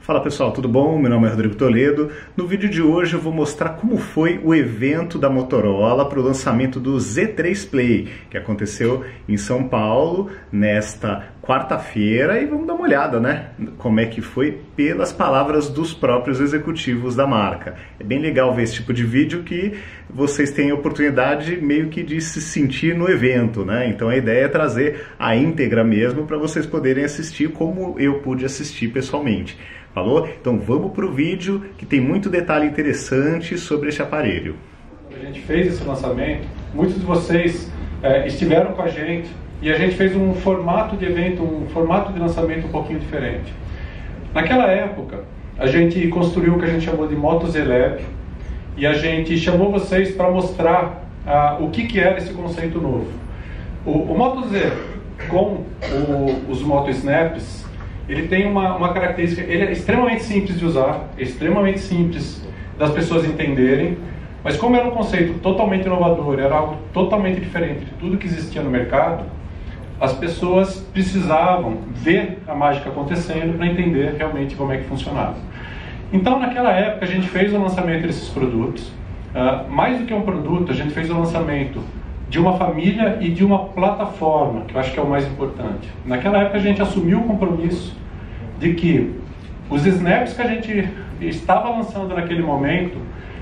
Fala pessoal, tudo bom? Meu nome é Rodrigo Toledo. No vídeo de hoje eu vou mostrar como foi o evento da Motorola para o lançamento do Z3 Play, que aconteceu em São Paulo nesta quarta-feira, e vamos dar uma olhada, né? Como é que foi pelas palavras dos próprios executivos da marca. É bem legal ver esse tipo de vídeo que vocês têm a oportunidade meio que de se sentir no evento, né? Então a ideia é trazer a íntegra mesmo para vocês poderem assistir como eu pude assistir pessoalmente. Falou? Então vamos para o vídeo que tem muito detalhe interessante sobre este aparelho. Quando a gente fez esse lançamento, muitos de vocês estiveram com a gente e a gente fez um formato de evento, um formato de lançamento um pouquinho diferente. Naquela época, a gente construiu o que a gente chamou de Moto Z Lab e a gente chamou vocês para mostrar o que era esse conceito novo. O Moto Z com os Moto Snaps, ele tem uma característica, ele é extremamente simples de usar, é extremamente simples das pessoas entenderem, mas como era um conceito totalmente inovador, era algo totalmente diferente de tudo que existia no mercado, as pessoas precisavam ver a mágica acontecendo para entender realmente como é que funcionava. Então, naquela época, a gente fez o lançamento desses produtos. Mais do que um produto, a gente fez o lançamento de uma família e de uma plataforma, que eu acho que é o mais importante. Naquela época a gente assumiu o compromisso de que os snaps que a gente estava lançando naquele momento,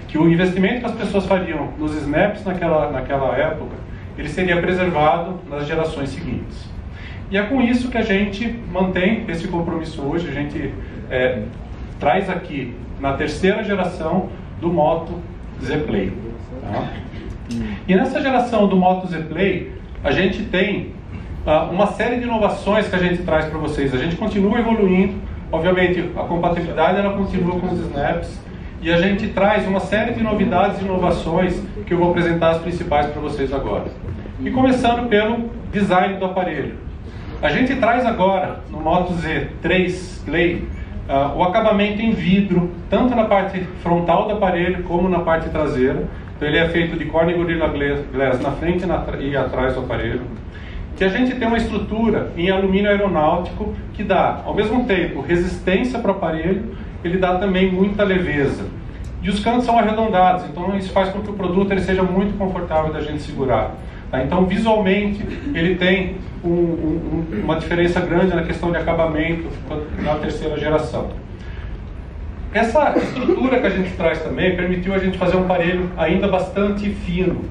que o investimento que as pessoas fariam nos snaps naquela época, ele seria preservado nas gerações seguintes. E é com isso que a gente mantém esse compromisso hoje. A gente traz aqui na terceira geração do Moto Z Play. Tá? E nessa geração do Moto Z Play, a gente tem uma série de inovações que a gente traz para vocês. A gente continua evoluindo, obviamente a compatibilidade ela continua com os snaps, e a gente traz uma série de novidades e inovações que eu vou apresentar as principais para vocês agora. E começando pelo design do aparelho. A gente traz agora no Moto Z3 Play o acabamento em vidro, tanto na parte frontal do aparelho como na parte traseira. Então ele é feito de Corning Gorilla Glass na frente e atrás do aparelho. Que a gente tem uma estrutura em alumínio aeronáutico que dá, ao mesmo tempo, resistência para o aparelho, ele dá também muita leveza. E os cantos são arredondados, então isso faz com que o produto ele seja muito confortável da gente segurar. Tá? Então, visualmente, ele tem uma diferença grande na questão de acabamento na terceira geração. Essa estrutura que a gente traz também permitiu a gente fazer um aparelho ainda bastante fino.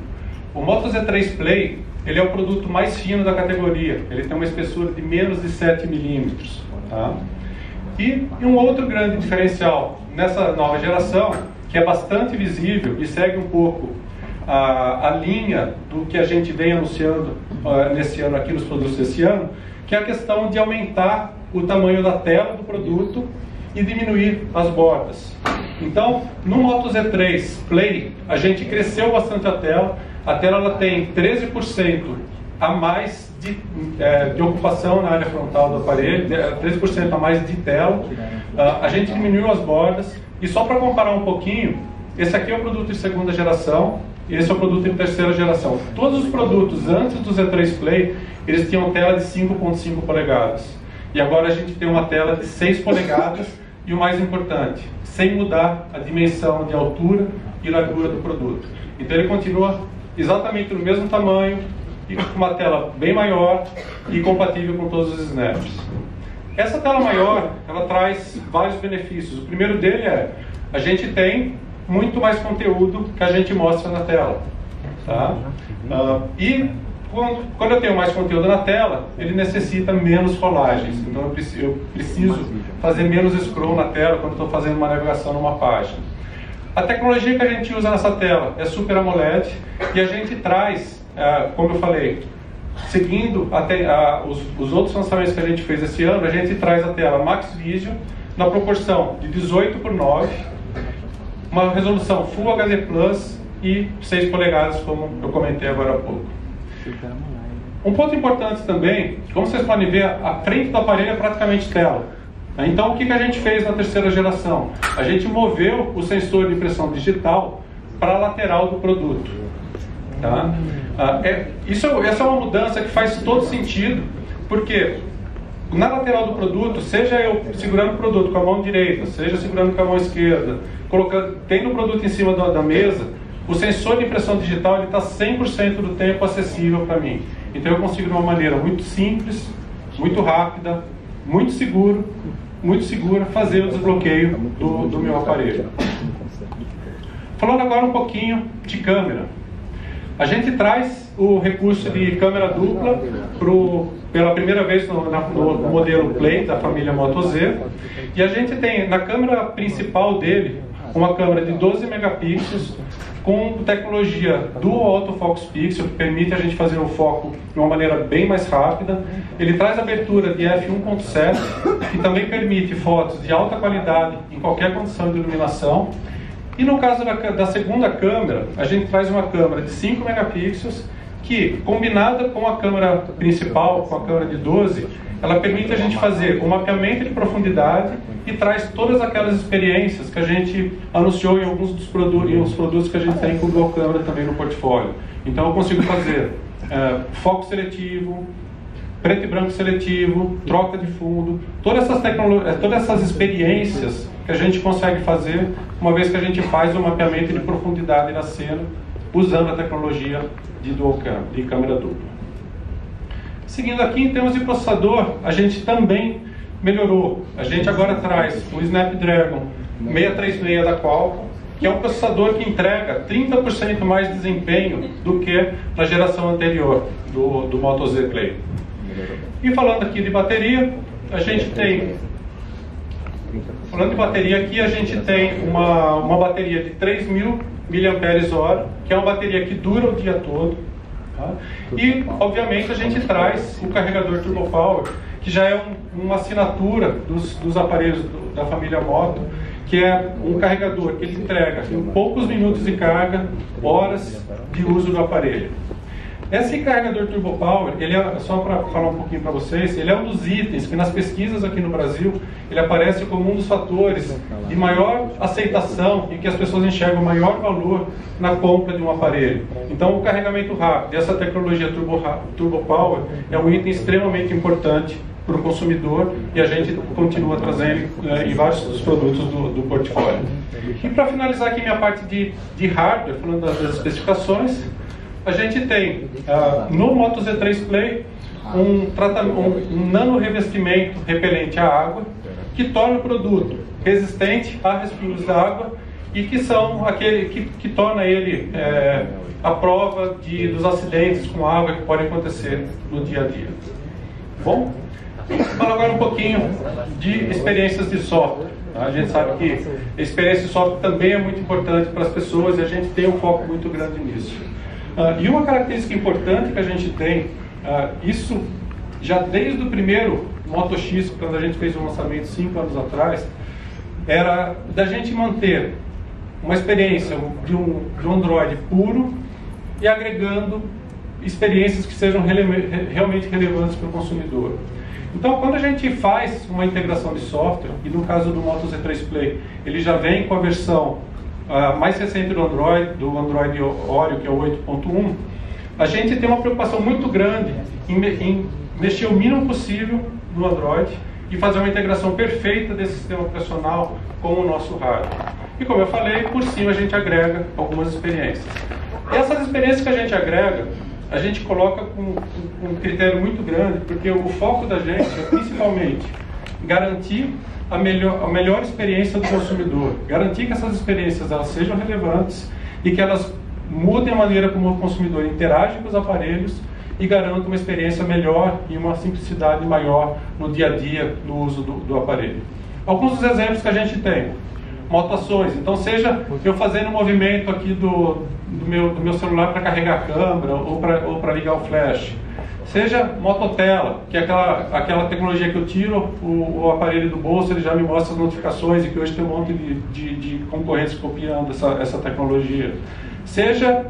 O Moto Z3 Play, ele é o produto mais fino da categoria. Ele tem uma espessura de menos de 7 milímetros. Tá? E um outro grande diferencial nessa nova geração, que é bastante visível e segue um pouco a linha do que a gente vem anunciando nesse ano aqui, nos produtos desse ano, que é a questão de aumentar o tamanho da tela do produto e diminuir as bordas. Então, no Moto Z3 Play, a gente cresceu bastante a tela. A tela ela tem 13% a mais de ocupação na área frontal do aparelho, 13% a mais de tela. A gente diminuiu as bordas. E só para comparar um pouquinho, esse aqui é o produto de segunda geração e esse é o produto de terceira geração. Todos os produtos antes do Z3 Play, eles tinham tela de 5.5 polegadas. E agora a gente tem uma tela de 6 polegadas. E o mais importante, sem mudar a dimensão de altura e largura do produto. Então ele continua exatamente no mesmo tamanho, e com uma tela bem maior e compatível com todos os snaps. Essa tela maior, ela traz vários benefícios. O primeiro dele a gente tem muito mais conteúdo que a gente mostra na tela. Tá? E quando eu tenho mais conteúdo na tela, ele necessita menos rolagens. Então eu preciso fazer menos scroll na tela quando estou fazendo uma navegação numa página. A tecnologia que a gente usa nessa tela é Super AMOLED e a gente traz, como eu falei, seguindo os outros lançamentos que a gente fez esse ano, a gente traz a tela Max Vision na proporção de 18:9, uma resolução Full HD Plus e 6 polegadas, como eu comentei agora há pouco. Um ponto importante também, como vocês podem ver, a frente do aparelho é praticamente tela. Então o que a gente fez na terceira geração? A gente moveu o sensor de impressão digital para a lateral do produto. Tá? Essa é uma mudança que faz todo sentido, porque na lateral do produto, seja eu segurando o produto com a mão direita, seja segurando com a mão esquerda, tendo o produto em cima da mesa, o sensor de impressão digital está 100% do tempo acessível para mim. Então eu consigo de uma maneira muito simples, muito rápida, muito segura, fazer o desbloqueio do meu aparelho. Falando agora um pouquinho de câmera. A gente traz o recurso de câmera dupla pela primeira vez no modelo Play da família Moto Z. E a gente tem na câmera principal dele uma câmera de 12 megapixels com tecnologia Dual Autofocus Pixel, que permite a gente fazer o foco de uma maneira bem mais rápida. Ele traz abertura de f1.7, que também permite fotos de alta qualidade em qualquer condição de iluminação. E no caso da segunda câmera, a gente traz uma câmera de 5 megapixels, que, combinada com a câmera principal, com a câmera de 12, ela permite a gente fazer um mapeamento de profundidade e traz todas aquelas experiências que a gente anunciou em alguns dos produtos que a gente tem com o Dual Câmera também no portfólio. Então eu consigo fazer foco seletivo, preto e branco seletivo, troca de fundo, todas essas experiências que a gente consegue fazer uma vez que a gente faz o mapeamento de profundidade na cena usando a tecnologia de Dual Cam, de câmera dupla. Seguindo aqui, em termos de processador, a gente também melhorou. A gente agora traz o Snapdragon 636 da Qualcomm, que é um processador que entrega 30% mais desempenho do que na geração anterior do Moto Z Play. E falando aqui de bateria, a gente tem... Falando de bateria aqui, a gente tem uma bateria de 3.000 mAh, que é uma bateria que dura o dia todo. Tá? E, obviamente, a gente traz o carregador Turbo Power, que já é uma assinatura dos aparelhos da família Moto, que é um carregador que ele entrega em poucos minutos de carga, horas de uso do aparelho. Esse carregador Turbo Power, ele é, só para falar um pouquinho para vocês, ele é um dos itens que nas pesquisas aqui no Brasil, ele aparece como um dos fatores de maior aceitação e que as pessoas enxergam maior valor na compra de um aparelho. Então o carregamento rápido, essa tecnologia Turbo Power é um item extremamente importante para o consumidor e a gente continua trazendo em vários dos produtos do portfólio. E para finalizar aqui minha parte de hardware, falando das especificações, a gente tem no Moto Z3 Play um nano revestimento repelente à água que torna o produto resistente a respingos d'água e que são aquele que torna ele a prova dos acidentes com água que podem acontecer no dia a dia. Bom, falo agora um pouquinho de experiências de software. A gente sabe que a experiência de software também é muito importante para as pessoas e a gente tem um foco muito grande nisso. E uma característica importante que a gente tem, isso já desde o primeiro Moto X, quando a gente fez o lançamento 5 anos atrás, era da gente manter uma experiência de um Android puro e agregando experiências que sejam realmente relevantes para o consumidor. Então, quando a gente faz uma integração de software, e no caso do Moto Z3 Play, ele já vem com a versão mais recente do Android Oreo, que é o 8.1, a gente tem uma preocupação muito grande em mexer o mínimo possível no Android e fazer uma integração perfeita desse sistema operacional com o nosso hardware. E como eu falei, por cima a gente agrega algumas experiências. E essas experiências que a gente agrega, a gente coloca com um critério muito grande, porque o foco da gente é principalmente garantir a melhor experiência do consumidor, garantir que essas experiências elas sejam relevantes e que elas mudem a maneira como o consumidor interage com os aparelhos e garantam uma experiência melhor e uma simplicidade maior no dia a dia no uso do aparelho. Alguns dos exemplos que a gente tem: motoações. Então, seja eu fazendo um movimento aqui do meu celular para carregar a câmera ou para ligar o flash. Seja mototela, que é aquela tecnologia que eu tiro o aparelho do bolso, ele já me mostra as notificações e que hoje tem um monte de concorrentes copiando essa tecnologia. Seja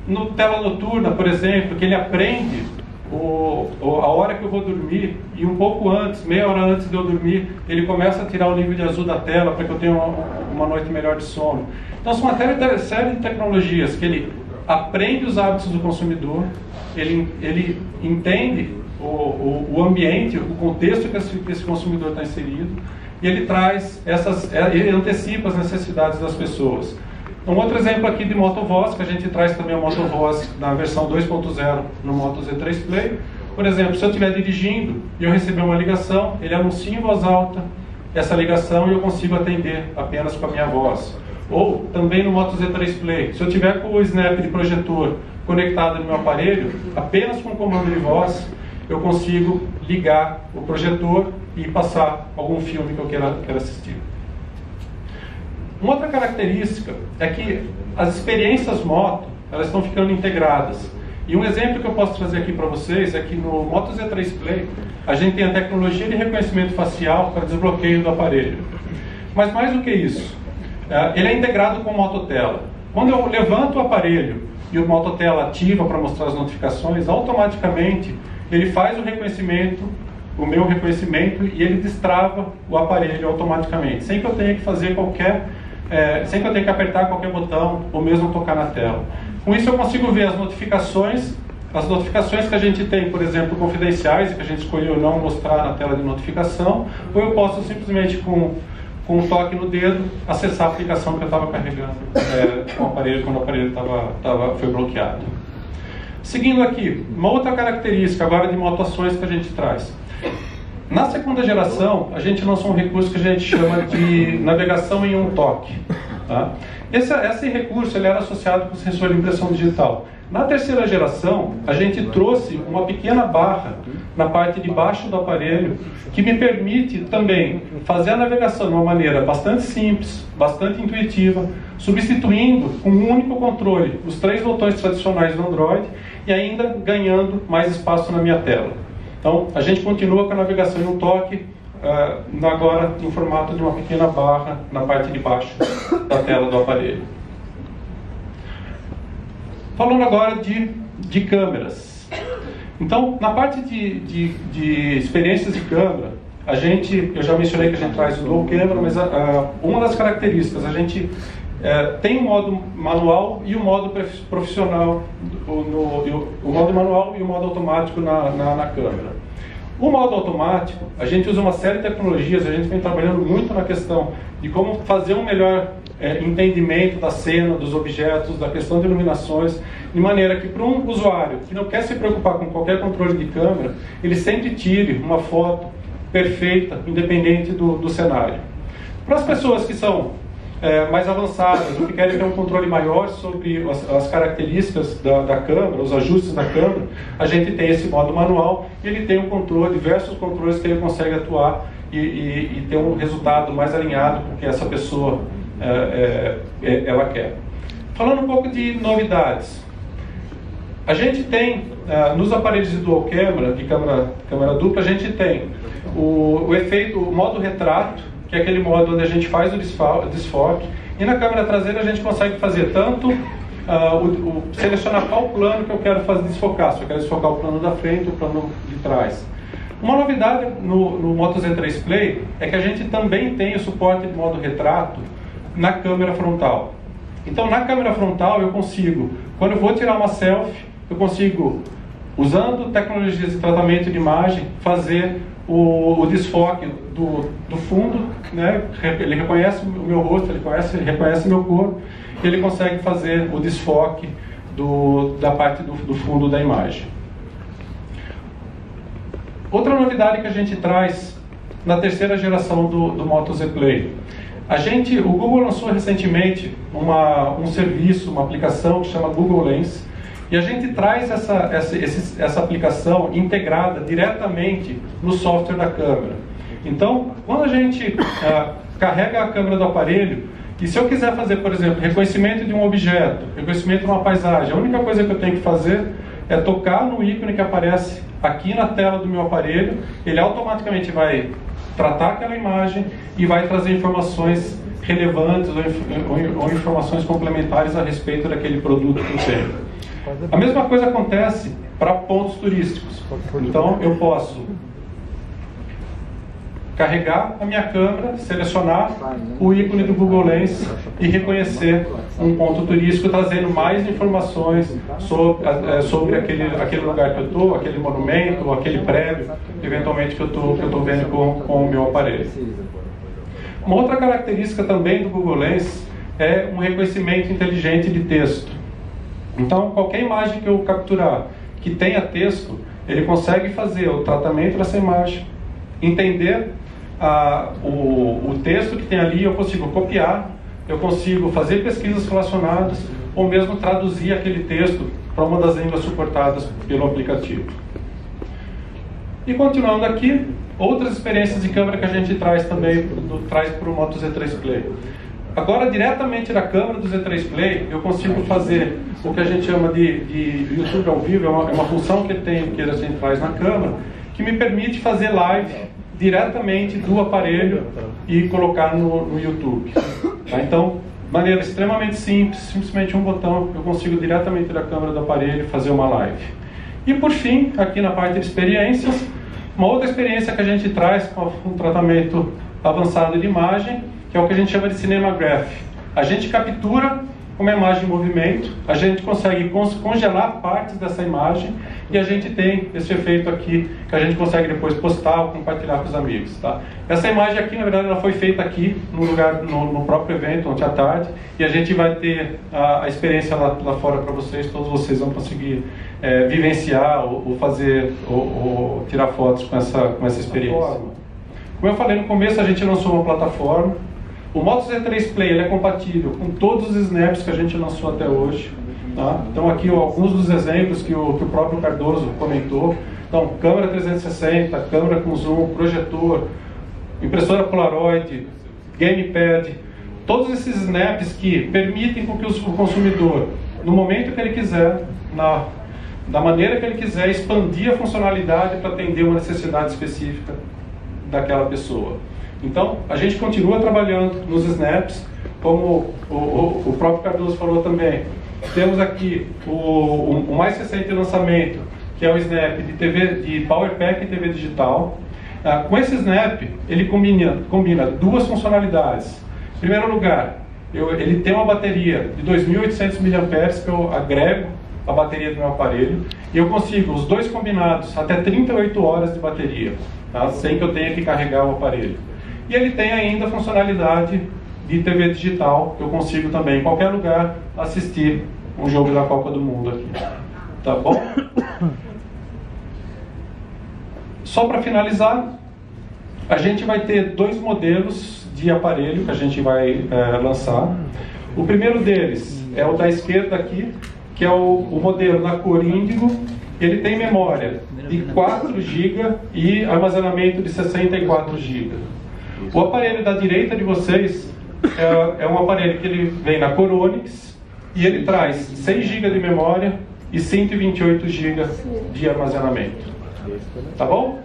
no tela noturna, por exemplo, que ele aprende a hora que eu vou dormir e um pouco antes, meia hora antes de eu dormir, ele começa a tirar o nível de azul da tela para que eu tenha uma noite melhor de sono. Então, são uma série de tecnologias que ele aprende os hábitos do consumidor, ele entende o ambiente, o contexto que esse consumidor está inserido, e ele traz ele antecipa as necessidades das pessoas. Um outro exemplo aqui de motovoz, que a gente traz também a motovoz na versão 2.0 no Moto Z3 Play. Por exemplo, se eu estiver dirigindo e eu receber uma ligação, ele anuncia em voz alta essa ligação e eu consigo atender apenas com a minha voz. Ou também no Moto Z3 Play, se eu tiver com o snap de projetor conectado no meu aparelho, apenas com o comando de voz, eu consigo ligar o projetor e passar algum filme que eu queira assistir. Uma outra característica é que as experiências moto, elas estão ficando integradas. E um exemplo que eu posso trazer aqui para vocês é que no Moto Z3 Play, a gente tem a tecnologia de reconhecimento facial para desbloqueio do aparelho. Mas mais do que isso, ele é integrado com o Mototela. Quando eu levanto o aparelho e o Mototela ativa para mostrar as notificações, automaticamente ele faz o reconhecimento, o meu reconhecimento, e ele destrava o aparelho automaticamente, sem que eu tenha que fazer sem que eu tenha que apertar qualquer botão ou mesmo tocar na tela. Com isso eu consigo ver as notificações que a gente tem, por exemplo, confidenciais, e que a gente escolheu não mostrar na tela de notificação, ou eu posso simplesmente com um toque no dedo acessar a aplicação que eu estava carregando com o aparelho quando o aparelho foi bloqueado. Seguindo aqui, uma outra característica agora de motoações que a gente traz. Na segunda geração, a gente lançou um recurso que a gente chama de navegação em um toque. Tá? Esse recurso ele era associado com o sensor de impressão digital. Na terceira geração, a gente trouxe uma pequena barra na parte de baixo do aparelho que me permite também fazer a navegação de uma maneira bastante simples, bastante intuitiva, substituindo com um único controle os 3 botões tradicionais do Android e ainda ganhando mais espaço na minha tela. Então, a gente continua com a navegação em um toque, agora no formato de uma pequena barra na parte de baixo da tela do aparelho. Falando agora de câmeras. Então, na parte de experiências de câmera, eu já mencionei que a gente traz o Dual Camera, mas uma das características, a gente tem o modo manual e o modo profissional, o modo manual e o modo automático na câmera. O modo automático, a gente usa uma série de tecnologias, a gente vem trabalhando muito na questão de como fazer um melhor entendimento da cena, dos objetos, da questão de iluminações, de maneira que para um usuário que não quer se preocupar com qualquer controle de câmera, ele sempre tire uma foto perfeita, independente do cenário. Para as pessoas que são mais avançadas, ou que querem ter um controle maior sobre as características da câmera, os ajustes da câmera, a gente tem esse modo manual, e ele tem um controle, diversos controles que ele consegue atuar e ter um resultado mais alinhado com o que essa pessoa ela quer. Falando um pouco de novidades, a gente tem nos aparelhos de dual camera, de câmera dupla, a gente tem o modo retrato, que é aquele modo onde a gente faz o desfoque, e na câmera traseira a gente consegue fazer tanto selecionar qual plano que eu quero desfocar, se eu quero desfocar o plano da frente ou o plano de trás. Uma novidade no Moto Z3 Play é que a gente também tem o suporte de modo retrato na câmera frontal. Então, na câmera frontal eu consigo, quando eu vou tirar uma selfie, eu consigo, usando tecnologias de tratamento de imagem, fazer o desfoque do fundo, né? Ele reconhece o meu rosto, ele reconhece o meu corpo, e ele consegue fazer o desfoque da parte do fundo da imagem. Outra novidade que a gente traz na terceira geração do Moto Z Play. O Google lançou recentemente um serviço, uma aplicação que chama Google Lens, e a gente traz essa aplicação integrada diretamente no software da câmera. Então, quando a gente carrega a câmera do aparelho, e se eu quiser fazer, por exemplo, reconhecimento de um objeto, reconhecimento de uma paisagem, a única coisa que eu tenho que fazer é tocar no ícone que aparece aqui na tela do meu aparelho, ele automaticamente vai tratar aquela imagem e vai trazer informações relevantes ou informações complementares a respeito daquele produto que eu tenho. A mesma coisa acontece para pontos turísticos. Então eu posso carregar a minha câmera, selecionar o ícone do Google Lens e reconhecer um ponto turístico, trazendo mais informações sobre aquele lugar que eu estou, aquele monumento, ou aquele prédio, eventualmente, que eu estou vendo com o meu aparelho. Uma outra característica também do Google Lens é um reconhecimento inteligente de texto. Então, qualquer imagem que eu capturar que tenha texto, ele consegue fazer o tratamento dessa imagem, entender o texto que tem ali, eu consigo copiar, eu consigo fazer pesquisas relacionadas, ou mesmo traduzir aquele texto para uma das línguas suportadas pelo aplicativo. E continuando aqui, outras experiências de câmera que a gente traz também, traz para o Moto Z3 Play. Agora, diretamente da câmera do Z3 Play, eu consigo fazer o que a gente chama de YouTube ao vivo, é uma função que a gente faz na câmera, que me permite fazer live diretamente do aparelho e colocar no YouTube. Tá? Então, de maneira extremamente simples, simplesmente um botão, eu consigo diretamente da câmera do aparelho fazer uma live. E por fim, aqui na parte de experiências, uma outra experiência que a gente traz com um tratamento avançado de imagem, que é o que a gente chama de Cinema Graph. A gente captura uma imagem em movimento, a gente consegue congelar partes dessa imagem e a gente tem esse efeito aqui que a gente consegue depois postar ou compartilhar com os amigos. Tá? Essa imagem aqui, na verdade, ela foi feita aqui no lugar, no próprio evento, ontem à tarde, e a gente vai ter a experiência lá fora para vocês, todos vocês vão conseguir vivenciar ou fazer ou tirar fotos com essa experiência. Como eu falei no começo, a gente lançou uma plataforma. O Moto Z3 Play ele é compatível com todos os snaps que a gente lançou até hoje. Tá? Então aqui alguns dos exemplos que o próprio Cardoso comentou. Então, câmera 360, câmera com zoom, projetor, impressora Polaroid, gamepad, todos esses snaps que permitem com que o consumidor, no momento que ele quiser, da maneira que ele quiser, expandir a funcionalidade para atender uma necessidade específica daquela pessoa. Então, a gente continua trabalhando nos snaps, como o próprio Cardoso falou também. Temos aqui o mais recente lançamento, que é o snap de de PowerPack e TV digital. Com esse snap, ele combina duas funcionalidades. Em primeiro lugar, ele tem uma bateria de 2.800 mAh que eu agrego a bateria do meu aparelho, e eu consigo, os dois combinados, até 38 horas de bateria, tá? Sem que eu tenha que carregar o aparelho. E ele tem ainda a funcionalidade de TV digital, que eu consigo também, em qualquer lugar, assistir um jogo da Copa do Mundo aqui. Tá bom? Só para finalizar, a gente vai ter dois modelos de aparelho que a gente vai lançar. O primeiro deles é o da esquerda aqui, que é o modelo na cor índigo. Ele tem memória de 4 GB e armazenamento de 64 GB. O aparelho da direita de vocês é um aparelho que ele vem na cor Onyx e ele traz 6 GB de memória e 128 GB de armazenamento. Tá bom?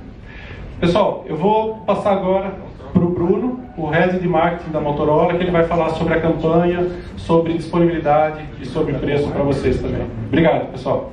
Pessoal, eu vou passar agora para o Bruno, o Head de Marketing da Motorola, que ele vai falar sobre a campanha, sobre disponibilidade e sobre preço para vocês também. Obrigado, pessoal.